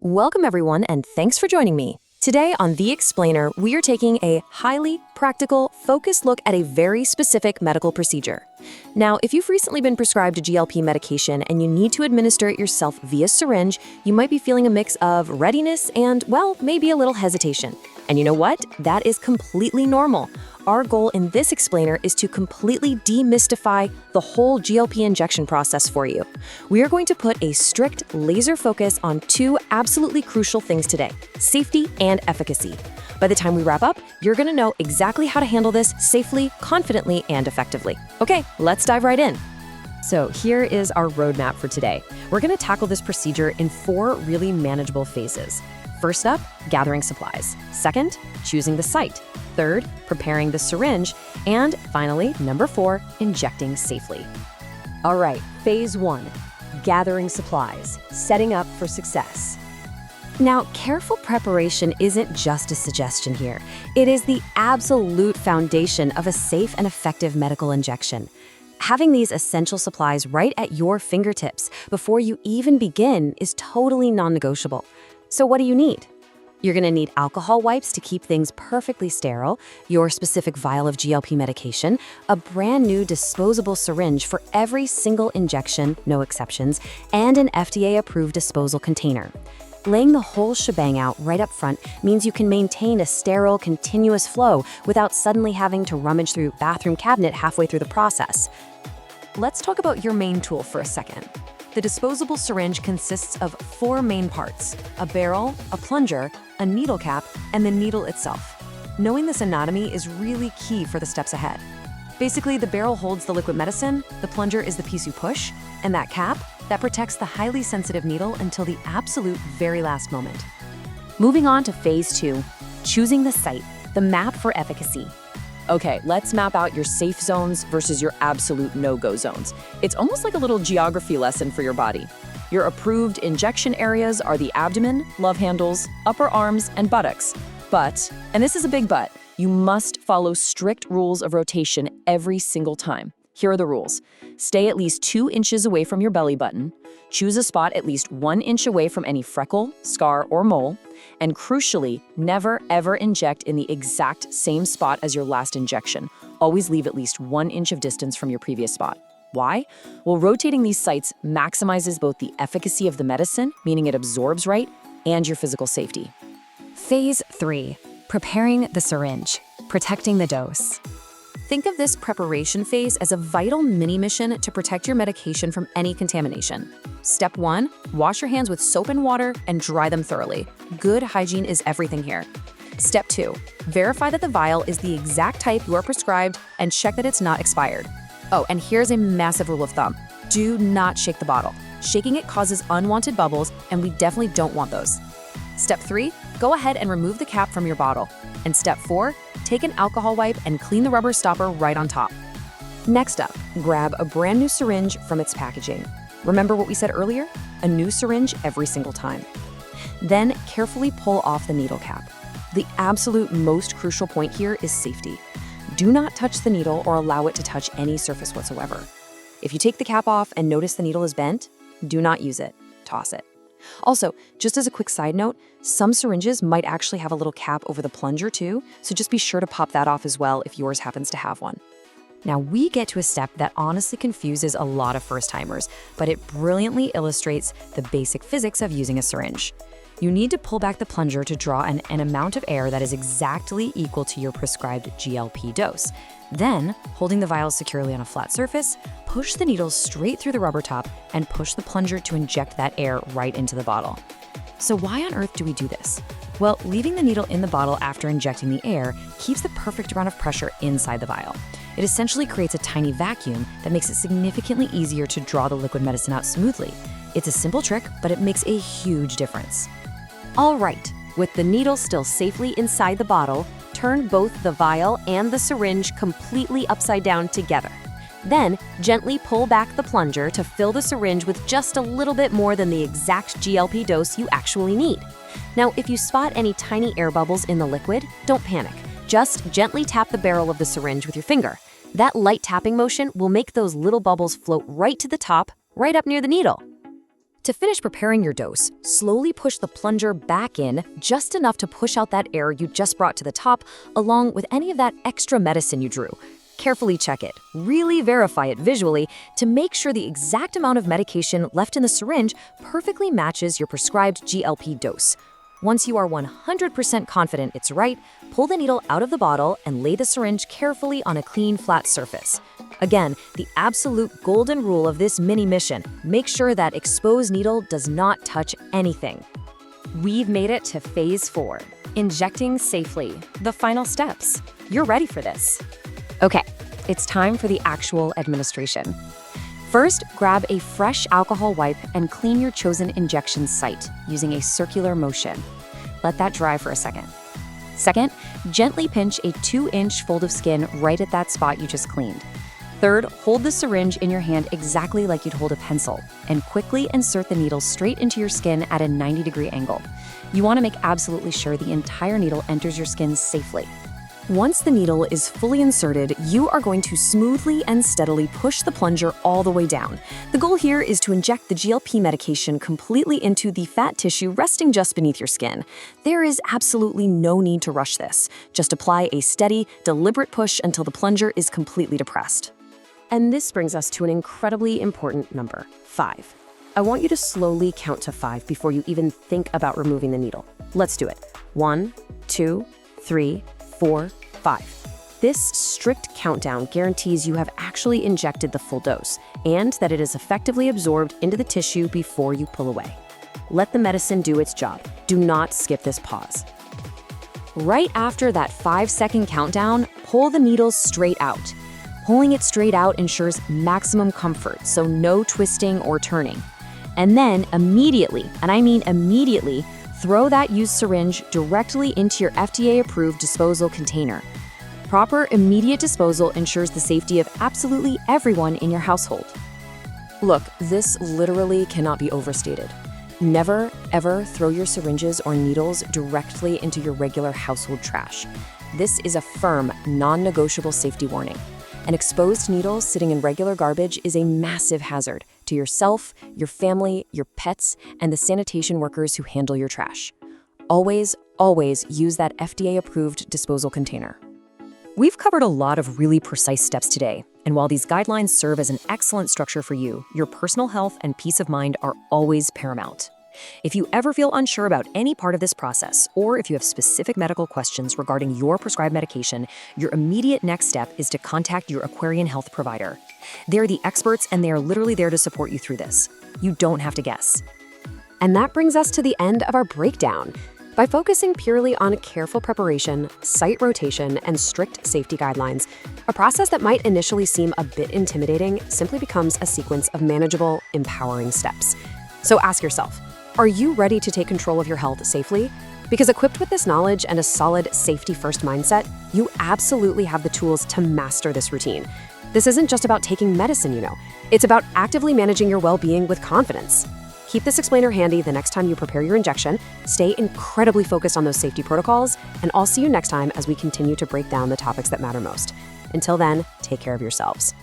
Welcome everyone, and thanks for joining me. Today on The Explainer, we are taking a highly practical, focused look at a very specific medical procedure. Now, if you've recently been prescribed a GLP medication and you need to administer it yourself via syringe, you might be feeling a mix of readiness and, well, maybe a little hesitation. And you know what? That is completely normal. Our goal in this explainer is to completely demystify the whole GLP injection process for you. We are going to put a strict laser focus on two absolutely crucial things today: safety and efficacy. By the time we wrap up, you're going to know exactly how to handle this safely, confidently, and effectively. Okay, let's dive right in. So here is our roadmap for today. We're going to tackle this procedure in 4 really manageable phases. First up, gathering supplies. Second, choosing the site. Third, preparing the syringe. And finally, number 4, injecting safely. All right, phase 1, gathering supplies, setting up for success. Now, careful preparation isn't just a suggestion here. It is the absolute foundation of a safe and effective medical injection. Having these essential supplies right at your fingertips before you even begin is totally non-negotiable. So what do you need? You're going to need alcohol wipes to keep things perfectly sterile, your specific vial of GLP medication, a brand new disposable syringe for every single injection, no exceptions, and an FDA-approved disposal container. Laying the whole shebang out right up front means you can maintain a sterile, continuous flow without suddenly having to rummage through a bathroom cabinet halfway through the process. Let's talk about your main tool for a second. The disposable syringe consists of 4 main parts: a barrel, a plunger, a needle cap, and the needle itself. Knowing this anatomy is really key for the steps ahead. Basically, the barrel holds the liquid medicine, the plunger is the piece you push, and that cap, that protects the highly sensitive needle until the absolute very last moment. Moving on to phase 2, choosing the site, the map for efficacy. Okay, let's map out your safe zones versus your absolute no-go zones. It's almost like a little geography lesson for your body. Your approved injection areas are the abdomen, love handles, upper arms, and buttocks. But, and this is a big but, you must follow strict rules of rotation every single time. Here are the rules. Stay at least 2 inches away from your belly button. Choose a spot at least 1 inch away from any freckle, scar, or mole. And crucially, never ever inject in the exact same spot as your last injection. Always leave at least 1 inch of distance from your previous spot. Why? Well, rotating these sites maximizes both the efficacy of the medicine, meaning it absorbs right, and your physical safety. Phase 3, preparing the syringe, protecting the dose. Think of this preparation phase as a vital mini-mission to protect your medication from any contamination. Step 1, wash your hands with soap and water and dry them thoroughly. Good hygiene is everything here. Step 2, verify that the vial is the exact type you are prescribed and check that it's not expired. Oh, and here's a massive rule of thumb. Do not shake the bottle. Shaking it causes unwanted bubbles, and we definitely don't want those. Step 3, go ahead and remove the cap from your bottle. And step 4, take an alcohol wipe and clean the rubber stopper right on top. Next up, grab a brand new syringe from its packaging. Remember what we said earlier? A new syringe every single time. Then carefully pull off the needle cap. The absolute most crucial point here is safety. Do not touch the needle or allow it to touch any surface whatsoever. If you take the cap off and notice the needle is bent, do not use it. Toss it. Also, just as a quick side note, some syringes might actually have a little cap over the plunger too, so just be sure to pop that off as well if yours happens to have one. Now we get to a step that honestly confuses a lot of first-timers, but it brilliantly illustrates the basic physics of using a syringe. You need to pull back the plunger to draw an amount of air that is exactly equal to your prescribed GLP dose. Then, holding the vial securely on a flat surface, push the needle straight through the rubber top and push the plunger to inject that air right into the bottle. So why on earth do we do this? Well, leaving the needle in the bottle after injecting the air keeps the perfect amount of pressure inside the vial. It essentially creates a tiny vacuum that makes it significantly easier to draw the liquid medicine out smoothly. It's a simple trick, but it makes a huge difference. All right, with the needle still safely inside the bottle, turn both the vial and the syringe completely upside down together. Then, gently pull back the plunger to fill the syringe with just a little bit more than the exact GLP dose you actually need. Now, if you spot any tiny air bubbles in the liquid, don't panic. Just gently tap the barrel of the syringe with your finger. That light tapping motion will make those little bubbles float right to the top, right up near the needle. To finish preparing your dose, slowly push the plunger back in just enough to push out that air you just brought to the top, along with any of that extra medicine you drew. Carefully check it, really verify it visually to make sure the exact amount of medication left in the syringe perfectly matches your prescribed GLP dose. Once you are 100% confident it's right, pull the needle out of the bottle and lay the syringe carefully on a clean, flat surface. Again, the absolute golden rule of this mini mission: make sure that exposed needle does not touch anything. We've made it to phase 4, injecting safely, the final steps. You're ready for this. Okay, it's time for the actual administration. First, grab a fresh alcohol wipe and clean your chosen injection site using a circular motion. Let that dry for a second. Second, gently pinch a 2-inch fold of skin right at that spot you just cleaned. Third, hold the syringe in your hand exactly like you'd hold a pencil and quickly insert the needle straight into your skin at a 90-degree angle. You want to make absolutely sure the entire needle enters your skin safely. Once the needle is fully inserted, you are going to smoothly and steadily push the plunger all the way down. The goal here is to inject the GLP medication completely into the fat tissue resting just beneath your skin. There is absolutely no need to rush this. Just apply a steady, deliberate push until the plunger is completely depressed. And this brings us to an incredibly important number, 5. I want you to slowly count to 5 before you even think about removing the needle. Let's do it. 1, 2, 3, 4, 5. This strict countdown guarantees you have actually injected the full dose and that it is effectively absorbed into the tissue before you pull away. Let the medicine do its job. Do not skip this pause. Right after that 5-second countdown, pull the needle straight out. Pulling it straight out ensures maximum comfort, so no twisting or turning. And then immediately, and I mean immediately, throw that used syringe directly into your FDA-approved disposal container. Proper, immediate disposal ensures the safety of absolutely everyone in your household. Look, this literally cannot be overstated. Never, ever throw your syringes or needles directly into your regular household trash. This is a firm, non-negotiable safety warning. An exposed needle sitting in regular garbage is a massive hazard to yourself, your family, your pets, and the sanitation workers who handle your trash. Always, always use that FDA-approved disposal container. We've covered a lot of really precise steps today, and while these guidelines serve as an excellent structure for you, your personal health and peace of mind are always paramount. If you ever feel unsure about any part of this process, or if you have specific medical questions regarding your prescribed medication, your immediate next step is to contact your Aquarian health provider. They're the experts and they are literally there to support you through this. You don't have to guess. And that brings us to the end of our breakdown. By focusing purely on careful preparation, site rotation, and strict safety guidelines, a process that might initially seem a bit intimidating simply becomes a sequence of manageable, empowering steps. So ask yourself, are you ready to take control of your health safely? Because equipped with this knowledge and a solid safety-first mindset, you absolutely have the tools to master this routine. This isn't just about taking medicine, It's about actively managing your well-being with confidence. Keep this explainer handy the next time you prepare your injection, stay incredibly focused on those safety protocols, and I'll see you next time as we continue to break down the topics that matter most. Until then, take care of yourselves.